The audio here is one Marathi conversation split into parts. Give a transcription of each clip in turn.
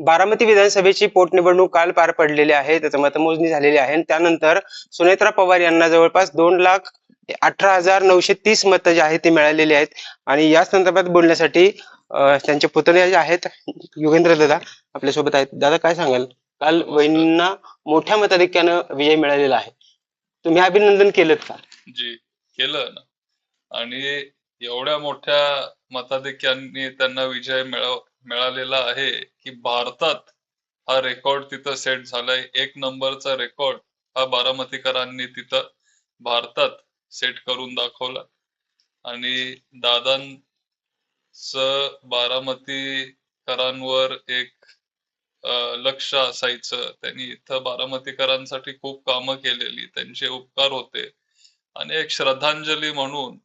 बारामती विधानसभेची पोटनिवडणूक काल पार पडलेली आहे. त्याचं मतमोजणी झालेली आहे आणि त्यानंतर सुनेत्रा पवार यांना जवळपास 2,18,930 मतं जी आहेत ती मिळालेली आहेत. आणि या संदर्भात बोलण्यासाठी त्यांचे पुतणे जे आहेत योगेंद्र दादा आपल्यासोबत आहेत. दादा, काय सांगाल? काल वहिनींना मोठ्या मताधिक्यानं विजय मिळालेला आहे. तुम्ही अभिनंदन केलं का? जी, केलं ना. आणि एवढ्या मोठ्या मताधिक्याने त्यांना विजय मिळालेला आहे की भारतात हा रेकॉर्ड तिथं सेट झालाय. 1 नंबरचा रेकॉर्ड हा बारामतीकरांनी तिथं भारतात सेट करून दाखवला. आणि दादांचं बारामतीकरांवर एक लक्ष असायचं. त्यांनी इथं बारामतीकरांसाठी खूप कामं केलेली, त्यांचे उपकार होते. आणि एक श्रद्धांजली म्हणून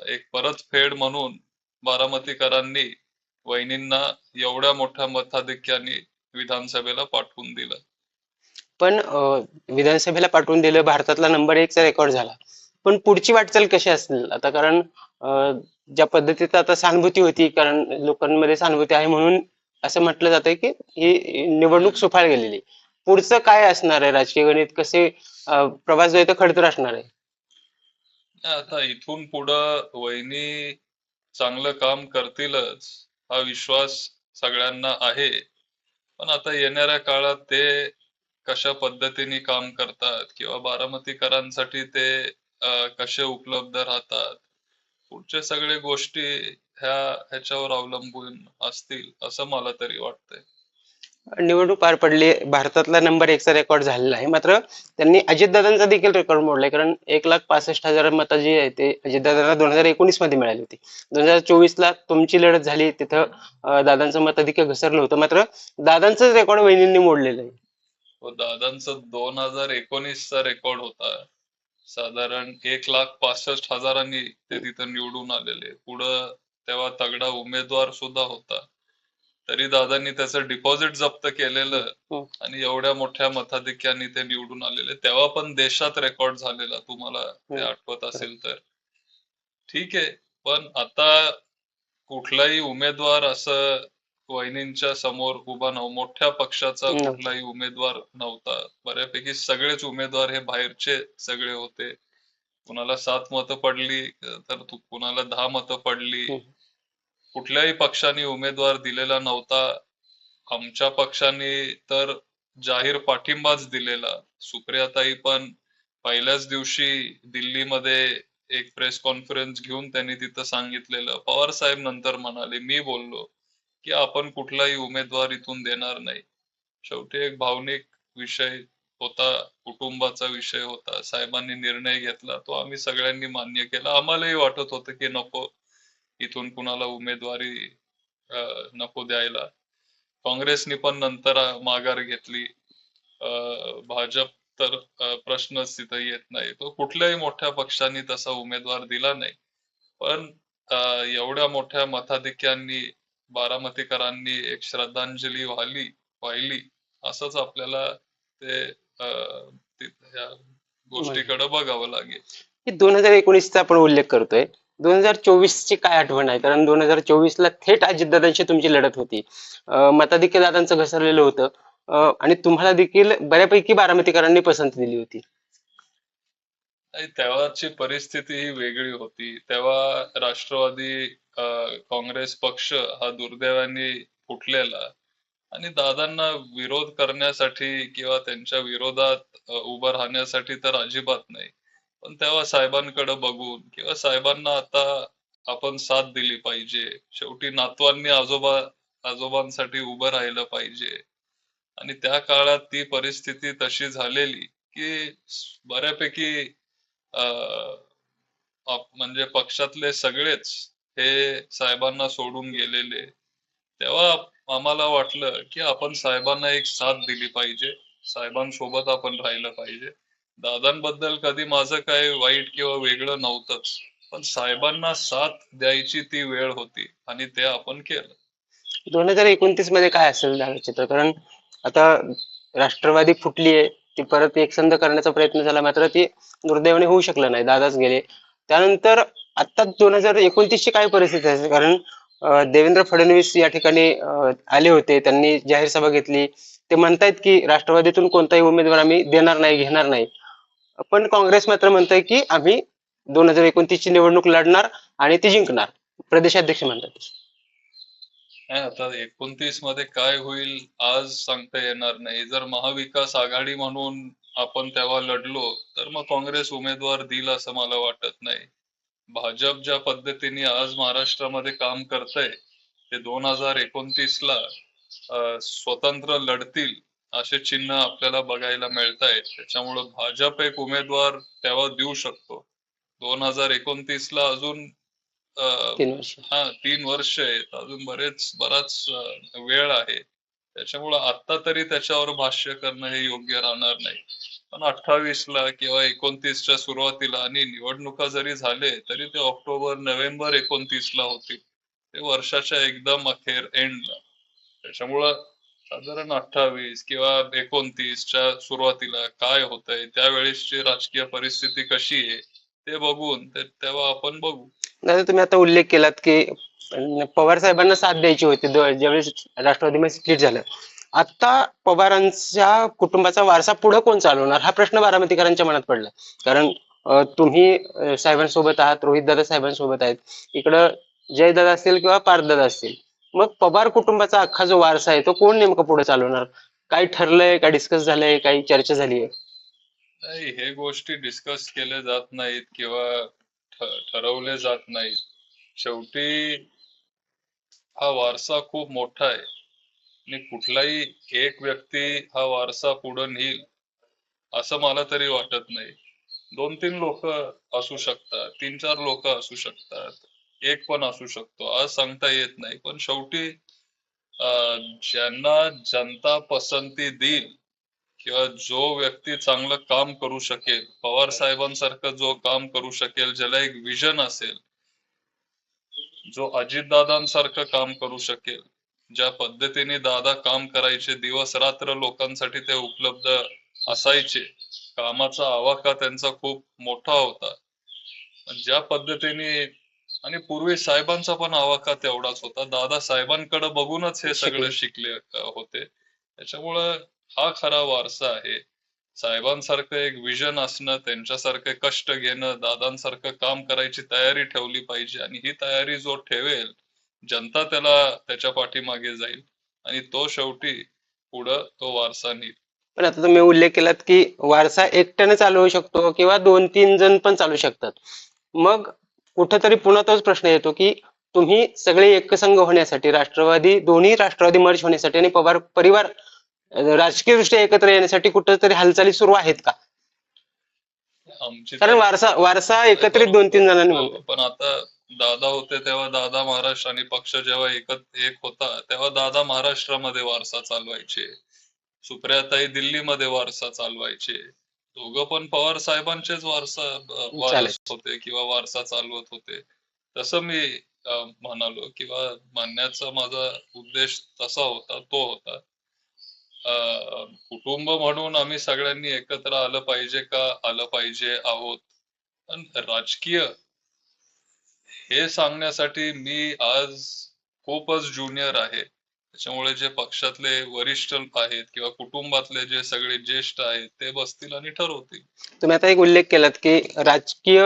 एक परतफेड म्हणून बारामतीकरांनी वहिनींना एवढ्या मोठ्या मताधिक्याने विधानसभेला पाठवून दिलं. पण विधानसभेला पाठवून दिलं, भारतातला नंबर 1 चा रेकॉर्ड झाला. पण पुढची वाटचाल कशी असेल आता? कारण ज्या पद्धतीत आता सहानुभूती होती, कारण लोकांमध्ये सहानुभूती आहे म्हणून असं म्हटलं जातंय की ही निवडणूक सुफाळ गेलेली. पुढचं काय असणार आहे? राजकीय गणित कसे प्रवास जो आहे तो खडतर असणार आहे? आता इथून पुढं वहिनी चांगलं काम करतीलच हा विश्वास सगळ्यांना आहे. पण आता येणाऱ्या काळात ते कशा पद्धतीने काम करतात किंवा बारामतीकरांसाठी ते कसे उपलब्ध राहतात, पुढच्या सगळ्या गोष्टी ह्याच्यावर अवलंबून असतील असं मला तरी वाटतंय. निवडणूक पार पडली, भारतातला नंबर 1 चा रेकॉर्ड झालेला आहे. मात्र त्यांनी अजितदादांचा देखील रेकॉर्ड मोडलाय. कारण 1,65,000 मतं जी आहे ते अजितदादांना 2019 मध्ये मिळाली होती. 2024ला तुमची लढत झाली, तिथं दादांचं मताधिक्य घसरलं होतं. मात्र दादांचंच रेकॉर्ड वहिनींनी मोडलेलं आहे. व दादांचा 2019चा रेकॉर्ड होता. साधारण 1,65,000 ते तिथं निवडून आलेले. पुढं तेव्हा तगडा उमेदवार सुद्धा होता. तरी दादांनी त्याचं डिपॉझिट जप्त केलेलं आणि एवढ्या मोठ्या मताधिक्याने ते निवडून आलेले. तेव्हा पण देशात रेकॉर्ड झालेला, तुम्हाला ते आठवत असेल तर. ठीक आहे, पण आता कुठलाही उमेदवार असं वहिनींच्या समोर उभा नव्हता. मोठ्या पक्षाचा कुठलाही उमेदवार नव्हता. बऱ्यापैकी सगळेच उमेदवार हे बाहेरचे सगळे होते. कुणाला 7 मतं पडली तर कुणाला 10 मतं पडली. कुठल्याही पक्षाने उमेदवार दिलेला नव्हता. आमच्या पक्षाने तर जाहीर पाठिंबाच दिलेला. सुप्रियाताई पण पहिल्याच दिवशी दिल्लीमध्ये एक प्रेस कॉन्फरन्स घेऊन त्यांनी तिथं सांगितलेलं. पवार साहेब नंतर म्हणाले, मी बोललो की आपण कुठलाही उमेदवार इथून देणार नाही. शेवटी एक भावनिक विषय होता, कुटुंबाचा विषय होता. साहेबांनी निर्णय घेतला, तो आम्ही सगळ्यांनी मान्य केला. आम्हालाही वाटत होतं की नको, इथून कुणाला उमेदवारी नको द्यायला. काँग्रेसने पण नंतर माघार घेतली. भाजप तर प्रश्नच तिथं येत नाही. तो कुठल्याही मोठ्या पक्षाने तसा उमेदवार दिला नाही. पण एवढ्या मोठ्या मताधिक्यांनी बारामतीकरांनी एक श्रद्धांजली वाहिली असंच आपल्याला ते ह्या गोष्टीकडे बघावं लागेल. 2019चा आपण उल्लेख करतोय. 2024 ची काय आठवण आहे? कारण 2024ला थेट अजितदादांशी तुमची लढत होती. मताधिक्य दादांचं घसरलेलं होतं आणि तुम्हाला देखील बऱ्यापैकी बारामतीकरांनी पसंती दिली होती. तेव्हाची परिस्थिती ही वेगळी होती. तेव्हा राष्ट्रवादी काँग्रेस पक्ष हा दुर्दैवाने फुटलेला आणि दादांना विरोध करण्यासाठी किंवा त्यांच्या विरोधात उभं राहण्यासाठी तर अजिबात नाही. पण तेव्हा साहेबांकडे बघून किंवा साहेबांना आता आपण साथ दिली पाहिजे. शेवटी नातवांनी आजोबांसाठी उभं राहिलं पाहिजे. आणि त्या काळात ती परिस्थिती तशी झालेली की बऱ्यापैकी म्हणजे पक्षातले सगळेच हे साहेबांना सोडून गेलेले. तेव्हा आम्हाला वाटलं की आपण साहेबांना एक साथ दिली पाहिजे. साहेबांसोबत आपण राहिलं पाहिजे. दादांबद्दल कधी माझं काही वाईट किंवा वेगळं नव्हतंच. पण साहेबांना साथ द्यायची ती वेळ होती आणि ते आपण केलं. 2029 मध्ये काय असेल चित्र? कारण आता राष्ट्रवादी फुटली आहे, ती परत एकसंध करण्याचा प्रयत्न झाला, मात्र ती दुर्दैवाने होऊ शकलं नाही, दादाच गेले. त्यानंतर आता 2029 ची काय परिस्थिती असेल? कारण देवेंद्र फडणवीस या ठिकाणी आले होते. त्यांनी जाहीर सभा घेतली. ते म्हणतायत की राष्ट्रवादीतून कोणताही उमेदवार आम्ही देणार नाही, घेणार नाही. पण काँग्रेस मात्र म्हणतंय की आम्ही 2029 ची निवडणूक लढणार आणि ती जिंकणार. प्रदेशाध्यक्ष म्हणतात. नाही, आता 29 मध्ये काय होईल आज सांगता येणार नाही. जर महाविकास आघाडी म्हणून आपण तेव्हा लढलो तर मग काँग्रेस उमेदवार देईल असं मला वाटत नाही. भाजप ज्या पद्धतीने आज महाराष्ट्रामध्ये काम करतंय ते 2029 ला स्वतंत्र लढतील असे चिन्ह आपल्याला बघायला मिळत आहेत. त्याच्यामुळं भाजप एक उमेदवार तेव्हा देऊ शकतो. 2029 ला अजून 3 वर्ष. 3 वर्ष आहेत, अजून बराच वेळ आहे. त्याच्यामुळं आता तरी त्याच्यावर भाष्य करणं हे योग्य राहणार नाही. पण 28 ला किंवा 29 च्या सुरुवातीला आणि निवडणुका जरी झाले तरी ते ऑक्टोबर, नोव्हेंबर 29 ला होतील. ते वर्षाच्या एकदम अखेर एंडला. त्याच्यामुळं साधारण 28 किंवा 29 च्या सुरुवातीला काय होतंय, त्यावेळेसची राजकीय परिस्थिती कशी आहे ते बघून तेव्हा आपण बघू. दादा, तुम्ही आता उल्लेख केलात की पवार साहेबांना साथ द्यायची होती ज्यावेळेस राष्ट्रवादीमध्ये स्प्लिट झालं. आता पवारांच्या कुटुंबाचा वारसा पुढे कोण चालवणार हा प्रश्न बारामतीकरांच्या मनात पडला. कारण तुम्ही साहेबांसोबत आहात, रोहितदादा साहेबांसोबत आहेत, इकडं जयदादा असतील किंवा पार्थदादा असतील. मग पवार कुटुंबाचा अख्खा जो वारसा आहे तो कोण नेमकं पुढे चालवणार? काही ठरलंय, काय डिस्कस झालंय, काही चर्चा झालीय? नाही, हे गोष्टी डिस्कस केले जात नाहीत किंवा ठरवले जात नाहीत. शेवटी हा वारसा खूप मोठा आहे आणि कुठलाही एक व्यक्ती हा वारसा पुढे नेईल असं मला तरी वाटत नाही. 2-3 लोक असू शकतात, 3-4 लोक असू शकतात, एक पण असू शकतो, आज सांगता येत नाही. पण शेवटी ज्यांना जनता पसंती देईल किंवा जो व्यक्ती चांगलं काम करू शकेल, पवार साहेबांसारखं जो काम करू शकेल, ज्याला एक विजन असेल, जो अजितदादांसारखं काम करू शकेल, ज्या पद्धतीने दादा काम करायचे, दिवस रात्र लोकांसाठी ते उपलब्ध असायचे, कामाचा आवाका त्यांचा खूप मोठा होता. ज्या पद्धतीने आणि पूर्वी साहेबांचा पण आवाका तेवढाच होता. दादा साहेबांकडे बघूनच हे सगळं शिकले होते. त्याच्यामुळं हा खरा वारसा आहे. साहेबांसारखं एक विजन असणं, त्यांच्यासारखं कष्ट घेणं, दादांसारखं काम करायची तयारी ठेवली पाहिजे आणि ही तयारी जो ठेवेल, जनता त्याच्या पाठीमागे जाईल आणि तो शेवटी पुढं तो वारसा नेईल. पण आता तुम्ही उल्लेख केलात की वारसा एकट्याने चालवू शकतो किंवा 2-3 जण पण चालू शकतात. मग कुठेतरी पुन्हा तोच प्रश्न येतो की तुम्ही सगळे एकसंघ होण्यासाठी, दोन्ही राष्ट्रवादी मर्ज होण्यासाठी आणि पवार परिवार राजकीय दृष्ट्या एकत्र येण्यासाठी कुठेतरी हालचाली सुरू आहेत का? कारण वारसा एकत्रित 2-3 जणांनी हो, म्हणतात. पण आता दादा होते तेव्हा दादा महाराष्ट्र आणि पक्ष जेव्हा एक होता तेव्हा दादा महाराष्ट्रामध्ये वारसा चालवायचे, सुप्रियाताई दिल्लीमध्ये वारसा चालवायचे. दोघं पण पवार साहेबांचेच वारस होते किंवा वारसा चालवत होते. तसं मी म्हणालो किंवा म्हणण्याचा माझा उद्देश तसा होता, तो होता. कुटुंब म्हणून आम्ही सगळ्यांनी एकत्र आलं पाहिजे का? आलं पाहिजे आहोत. पण राजकीय हे सांगण्यासाठी मी आज खूपच ज्युनियर आहे. त्याच्यामुळे जे पक्षातले वरिष्ठ आहेत किंवा कुटुंबातले जे सगळे ज्येष्ठ आहेत ते बसतील आणि ठरवतील. तुम्ही आता एक उल्लेख केलात की राजकीय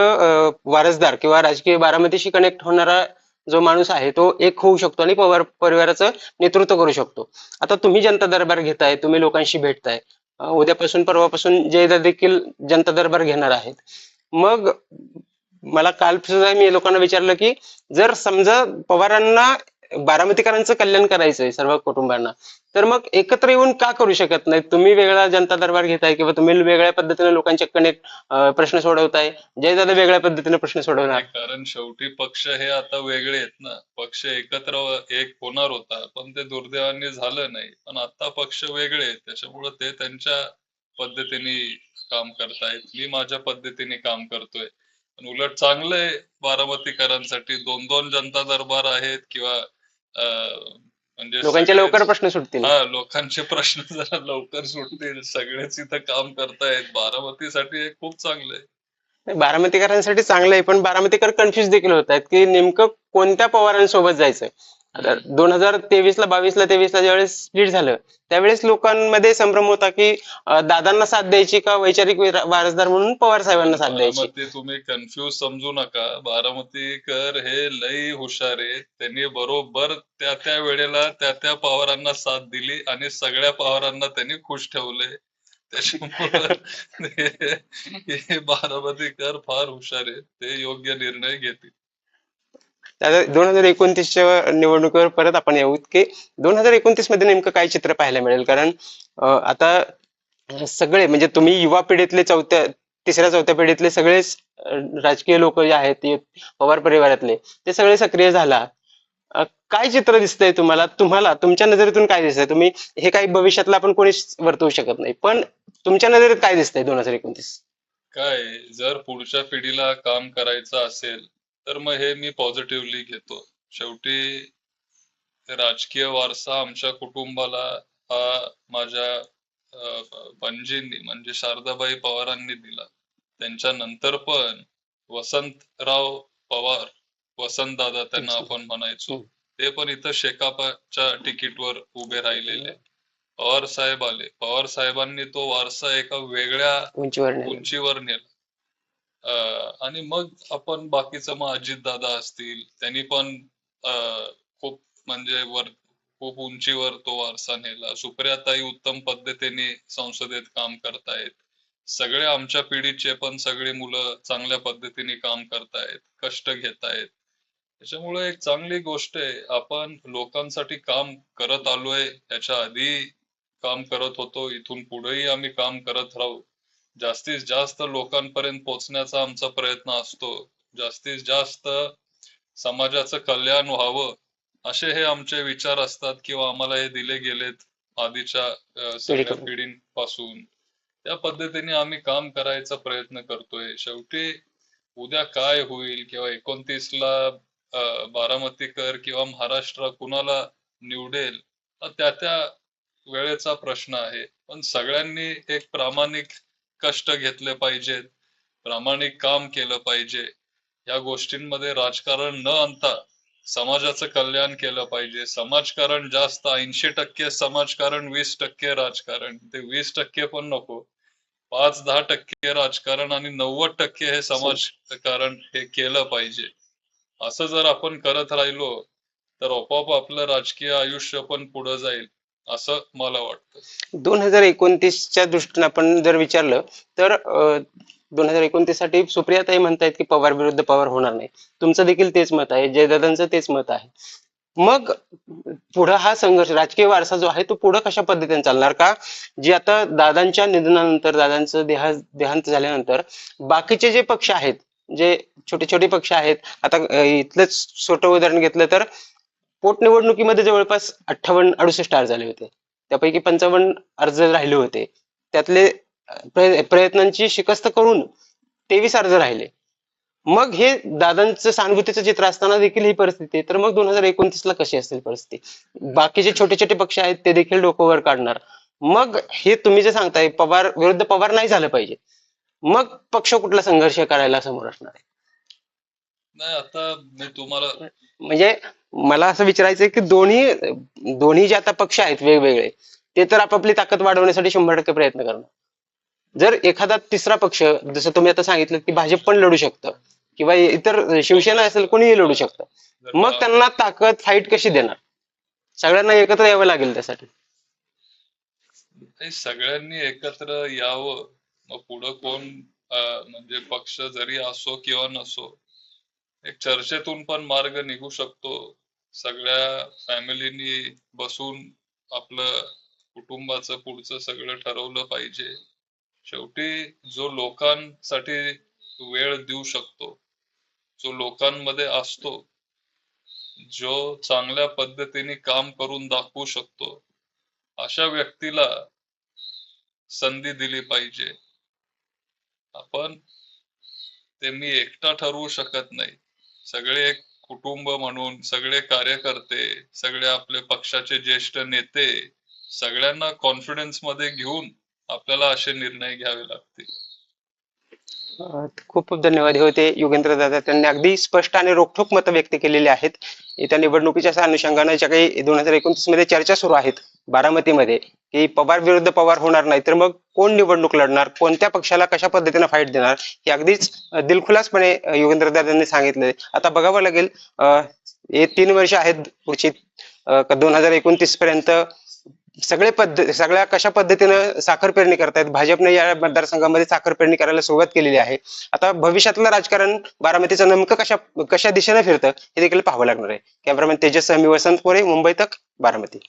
वारसदार किंवा राजकीय बारामतीशी कनेक्ट होणारा जो माणूस आहे तो एक होऊ शकतो आणि पवार परिवाराचं नेतृत्व करू शकतो. आता तुम्ही जनता दरबार घेताय, तुम्ही लोकांशी भेटताय, उद्यापासून परवापासून जयदा देखील जनता दरबार घेणार आहेत. मग मला काल सुद्धा मी लोकांना विचारलं की जर समजा पवारांना बारामतीकरांचं कल्याण करायचंय सर्व कुटुंबांना, तर मग एकत्र येऊन का करू शकत नाही? तुम्ही वेगळा जनता दरबार घेताय किंवा तुम्ही वेगळ्या पद्धतीने लोकांचे कनेक्ट प्रश्न सोडवताय, जयदादा वेगळ्या पद्धतीने प्रश्न सोडवणार. कारण शेवटी पक्ष हे आता वेगळे आहेत ना. पक्ष एकत्र एक होणार होता पण ते दुर्दैवाने झालं नाही. पण आता पक्ष वेगळे आहेत, त्याच्यामुळे ते त्यांच्या पद्धतीने काम करतायत, मी माझ्या पद्धतीने काम करतोय. पण उलट चांगलंय बारामतीकरांसाठी 2-2 जनता दरबार आहेत किंवा म्हणजे लोकांचे लवकर प्रश्न सुटतील. लोकांचे प्रश्न जरा लवकर सुटतील, सगळेच इथं काम करतायत. बारामतीसाठी हे खूप चांगलं आहे. बारामतीकरांसाठी चांगलं आहे, पण बारामतीकर कन्फ्युज देखील होत आहेत की नेमकं कोणत्या पवारांसोबत जायचं. आता 2023ला 22ला ज्यावेळेस स्प्लिट झालं त्यावेळेस लोकांमध्ये संभ्रम होता की दादांना साथ द्यायची का वैचारिक वारसदार म्हणून पवार साहेबांना साथ द्यायची. बारामती तुम्ही कन्फ्यूज समजू नका. बारामतीकर हे लई हुशार आहे. त्यांनी बरोबर त्या त्या वेळेला त्या त्या पवारांना साथ दिली आणि सगळ्या पवारांना त्यांनी खुश ठेवले. त्याच्यामुळं हे बारामतीकर फार हुशार आहे. ते योग्य निर्णय घेतील. आता 2029च्या निवडणुकीवर परत आपण येऊ की 2029 मध्ये नेमकं काय चित्र पाहायला मिळेल. कारण आता सगळे म्हणजे तुम्ही युवा पिढीतले तिसऱ्या चौथ्या पिढीतले सगळेच राजकीय लोक जे आहेत ते पवार परिवारातले ते सगळे सक्रिय झाला. काय चित्र दिसतंय तुम्हाला तुमच्या नजरेतून काय दिसतंय. तुम्ही हे काही भविष्यातलं आपण कोणीच वर्तवू शकत नाही, पण तुमच्या नजरेत काय दिसतंय 2029? काय जर पुढच्या पिढीला काम करायचं असेल तर मग हे मी पॉझिटिव्हली घेतो. शेवटी राजकीय वारसा आमच्या कुटुंबाला हा माझ्या पणजींनी म्हणजे शारदाबाई पवारांनी दिला. त्यांच्यानंतर पण वसंतराव पवार, वसंतदादा त्यांना आपण म्हणायचो, ते पण इथं शेकापच्या तिकीटवर उभे राहिलेले. पवार साहेब आले. पवार साहेबांनी तो वारसा एका वेगळ्या उंचीवर नेला. आणि मग आपण बाकीचं मग अजितदादा असतील, त्यांनी पण खूप म्हणजे खूप उंचीवर तो वारसा नेला. सुप्रियाताई उत्तम पद्धतीने संसदेत काम करतायत. सगळे आमच्या पिढीचे पण सगळे मुलं चांगल्या पद्धतीने काम करतायत, कष्ट घेतायत. त्याच्यामुळे एक चांगली गोष्ट आहे. आपण लोकांसाठी काम करत आलोय. याच्या आधी काम करत होतो. इथून पुढेही आम्ही काम करत राहू. जास्तीत जास्त लोकांपर्यंत पोहोचण्याचा आमचा प्रयत्न असतो. जास्तीत जास्त समाजाचं कल्याण व्हावं असे हे आमचे विचार असतात किंवा आम्हाला हे दिले गेलेत आधीच्या सगळ्या पिढींपासून. त्या पद्धतीने आम्ही काम करायचा प्रयत्न करतोय. शेवटी उद्या काय होईल किंवा 29ला बारामतीकर किंवा महाराष्ट्र कुणाला निवडेल हा त्या त्या वेळेचा प्रश्न आहे. पण सगळ्यांनी एक प्रामाणिक कष्ट घेतले पाहिजेत, प्रामाणिक काम केलं पाहिजे. या गोष्टींमध्ये राजकारण न आणता समाजाचं कल्याण केलं पाहिजे. समाजकारण जास्त 80% समाजकारण 20% राजकारण. ते 20% पण नको. 5-10% राजकारण आणि 90% हे समाजकारण हे केलं पाहिजे. असं जर आपण करत राहिलो तर आपोआप आपलं राजकीय आयुष्य पण पुढे जाईल असं मला वाटतं. 2029च्या दृष्टीने आपण जर विचारलं तर 2029 साठी सुप्रियाताई म्हणतायत की पवार विरुद्ध पवार होणार नाही. तुमचं देखील तेच मत आहे, जयदादांचं तेच मत आहे. मग पुढे हा संघर्ष राजकीय वारसा जो आहे तो पुढे कशा पद्धतीने चालणार. का जी आता दादांच्या निधनानंतर दादांचं देहांत झाल्यानंतर बाकीचे जे पक्ष आहेत, जे छोटे छोटे पक्ष आहेत, आता इथलंच छोटं उदाहरण घेतलं तर पोटनिवडणुकीमध्ये जवळपास 58-68 अर्ज झाले होते. त्यापैकी 55 अर्ज राहिले होते. त्यातले प्रयत्नांची शिकस्त करून 23 अर्ज राहिले. मग हे दादांचं सहानुभूतीचं चित्र असताना देखील ही परिस्थिती आहे. तर मग 2029ला कशी असेल परिस्थिती. बाकीचे छोटे छोटे पक्ष आहेत ते देखील डोकं वर काढणार. मग हे तुम्ही जे सांगताय पवार विरुद्ध पवार नाही झालं पाहिजे, मग पक्ष कुठला संघर्ष करायला समोर असणार आहे. नाही आता मी तुम्हाला म्हणजे मला असं विचारायचंय की दोन्ही जे आता पक्ष आहेत वेगवेगळे ते तर आपापली ताकद वाढवण्यासाठी 100% प्रयत्न करणार. जर एखादा तिसरा पक्ष जसं तुम्ही आता सांगितलं की भाजप पण लढू शकतं किंवा इतर शिवसेना असेल कोणीही लढू शकतं, मग त्यांना ताकद फाईट कशी देणार. सगळ्यांना एकत्र यावं लागेल त्यासाठी. सगळ्यांनी एकत्र यावं. मग पुढं कोण म्हणजे पक्ष जरी असो किंवा नसो एक चर्चेतून पण मार्ग निघू शकतो. सगळ्या फॅमिलीनी बसून आपलं कुटुंबाचं पुढचं सगळं ठरवलं पाहिजे. शेवटी जो लोकांसाठी वेळ देऊ शकतो, जो लोकांमध्ये असतो, जो चांगल्या पद्धतीने काम करून दाखवू शकतो अशा व्यक्तीला संधी दिली पाहिजे. आपण ते मी एकटा ठरवू शकत नाही. सगळे एक कुटुंब म्हणून सगळे कार्यकर्ते, सगळे आपले पक्षाचे ज्येष्ठ नेते सगळ्यांना कॉन्फिडन्स मध्ये घेऊन आपल्याला असे निर्णय घ्यावे लागतील. खूप खूप धन्यवाद. हे होते योगेंद्र दादा. त्यांनी अगदी स्पष्ट आणि रोखठोक मतं व्यक्त केलेली आहेत. येत्या निवडणुकीच्या अनुषंगानं ज्या काही 2029 मध्ये चर्चा सुरू आहेत बारामतीमध्ये, की पवार विरुद्ध पवार होणार नाही, तर मग कोण निवडणूक लढणार, कोणत्या पक्षाला कशा पद्धतीने फाईट देणार, हे अगदीच दिलखुलासपणे योगेंद्र दादांनी सांगितलंय. आता बघावं लागेल, हे 3 वर्ष आहेत पुढची, 2029 पर्यंत सगळ्या कशा पद्धतीनं साखर पेरणी करतायत. भाजपने या मतदारसंघामध्ये साखर पेरणी करायला सुरुवात केलेली आहे. आता भविष्यातलं राजकारण बारामतीचं नेमकं कशा कशा दिशेने फिरतं हे देखील पाहावं लागणार आहे. कॅमेरामॅन तेजस मी वसंत मोरे, मुंबई तक, बारामती.